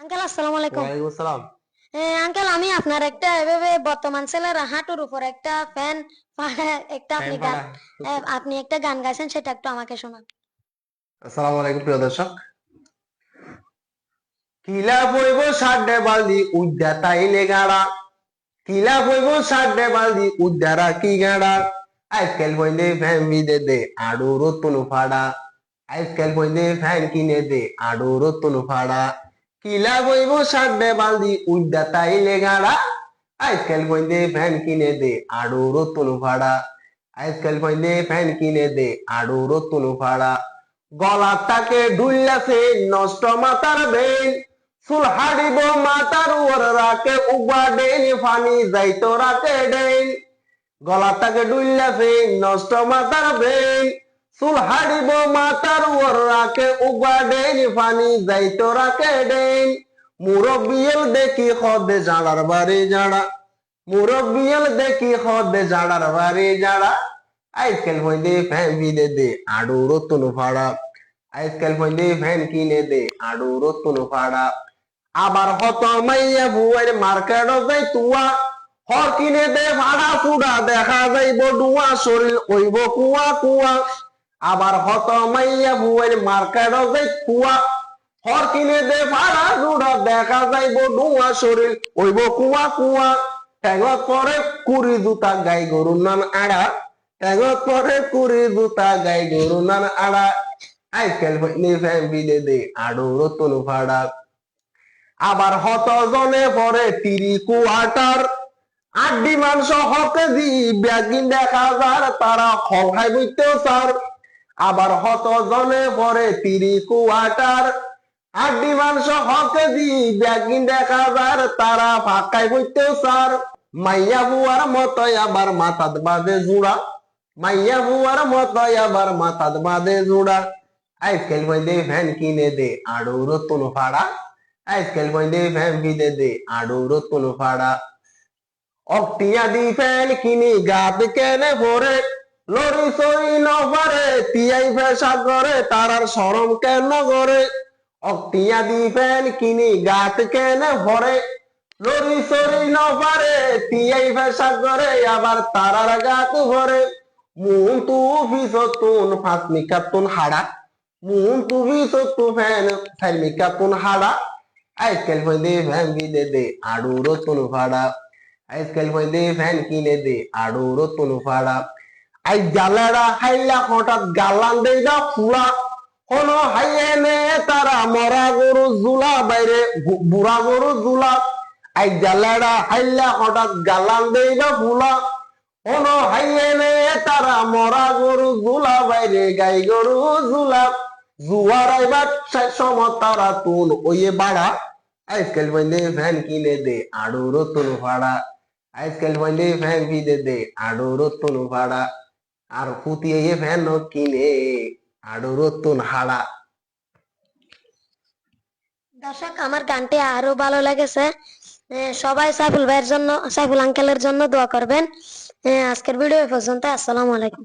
Uncle আসসালামু আলাইকুম। ওয়ালাইকুম আসসালাম। আঙ্কেল আমি আপনার একটা এভাবে বর্তমান ছেলের হাঁটুর উপর একটা ফ্যান একটা ফ্যান আপনি গান ফাটা। আপনি একটা গান গাইছেন সেটা একটু আমাকে শোনান। আসসালামু আলাইকুম প্রিয় দর্শক। কিলা পইব সাড্ডে বালদি উদ্যা তাইলে গাড়া। কিলা পইব সাড্ডে বালদি উদ্যারা কি গাড়া। আজকাল পইলে ফ্যান বিদে দে আড়ু রতুন ফাড়া। আজকাল পইলে ফ্যান কিনে দে আড়ু রতুন ফাড়া। কিলা পইব সাড্ডে বালদি উদ্যা তাইলে গাড়া। আজকাল পইলে ফ্যান কিনে দে আড়ু রতুন ফাড়া। আজকাল পইলে ফ্যান কিনে দে আড়ু রতুন ফাড়া। গলাটাকে ডুইলাছে নষ্ট মাতার বেন। চুল হাড়িব মাতার ওর রাকে উবা ডেন ফানি যাইতো রাকে ডেন। গলাটাকে ডুইলাছে নষ্ট মাতার বেন। চুল হাড়িব মাতার ওর রাকে উবা ডেন ফানি যাইতো রাকে ডেন। মুরব্বিয়েল দেখি খদে জাড়ার বাড়ি জাড়া। মুরব্বিয়েল দেখি খদে জাড়ার বাড়ি জাড়া। আজকাল হইলে ফ্যান বিদে দে আড়ু রতুন ফাড়া। আজকাল হইলে ফ্যান কিনে দে আড়ু রতুন ফাড়া। আবার হত মাইয়া বুয়ের মার্কেট যাই তুয়া। হর কিনে দে ভাড়া ফুড়া দেখা যাইব ডুয়া শরীর ওইব কুয়া কুয়া। আবার হত মাইয়া বুয়ের মার্কেট যাই তুয়া। হর কিনে দে ভাড়া ফুড়া দেখা যাইব ডুয়া শরীর ওইব কুয়া কুয়া। ঠেঙত পরে কুড়ি জুতা গাই গরুর নান আড়া। ঠেঙত পরে কুড়ি জুতা গাই গরুর নান আড়া। আজকাল হইলে ফ্যান বিদে দে আড়ু রতুন ফাড়া। আবার হত জনে পরে তিরি কুয়াটার। আড্ডি মাংস হকে দি ব্যাগিন দেখা যার তারা খলহাই বুঝতেও স্যার। আবার হত জনে পরে তিরি কুয়াটার। আড্ডি মাংস হকে দি ব্যাগিন দেখা যার তারা ফাঁকাই বুঝতেও স্যার। মাইয়া বুয়ার মতই আবার মাথাত বাঁধে জুড়া। মাইয়া বুয়ার মতই আবার মাথাত বাঁধে জুড়া। আজকাল হইলে ফ্যান কিনে দে আড়ু রতুন ফাড়া। আজকাল হইলে ফ্যান কিনে দে আড়ু রতুন ফাড়া। অকটিয়া দি ফ্যান কিনি গাত কেনে ভরে। লরি সই নপারে তিয়াই ফেসা করে তারার সরম কেন করে। অকটিয়া দি ফ্যান কিনি গাত কেনে ভরে। লরি সরি নপারে তিয়াই ফেসা করে আবার তারার গাত ভরে। মুন তু ফিসতুন ফাসমিকাতুন হাড়া। মুন তু ফিসতু ফ্যান ফাসমিকাতুন হাড়া। আজকাল হইলে ফ্যান কিনে দে আড়ু রতুন ফাড়া। আজকাল হইলে ফ্যান কিনে দে আড়ু রতুন ফাড়া। আই জালেরা হাইলা হঠাৎ গালান দেই না ফুলা। কোন হাইয়ে নে তারা মরা গরু জুলা বাইরে বুড়া গরু জুলা। আই জালেরা হাইলা হঠাৎ গালান দেই না ফুলা। কোন হাইয়ে নে তারা মরা গরু জুলা বাইরে গাই গরু জুলা। জুয়ার আইবার সময় তারা তুন ওয়ে বাড়া। আজকাল হইলে ফ্যান কিনে দে আড়ু রতুন ফাড়া। আজকাল হইলে ফ্যান কিনে দে আড়ু রতুন ফাড়া। আর ফুটিয়ে ফ্যান কিনে আড়ু রতুন হাড়া। দর্শক আমার গানটি আরো ভালো লেগেছে। সবাই সাইফুল ভাইয়ের জন্য, সাইফুল আঙ্কেলের জন্য দোয়া করবেন। আজকের ভিডিও এই পর্যন্ত। আসসালামু আলাইকুম।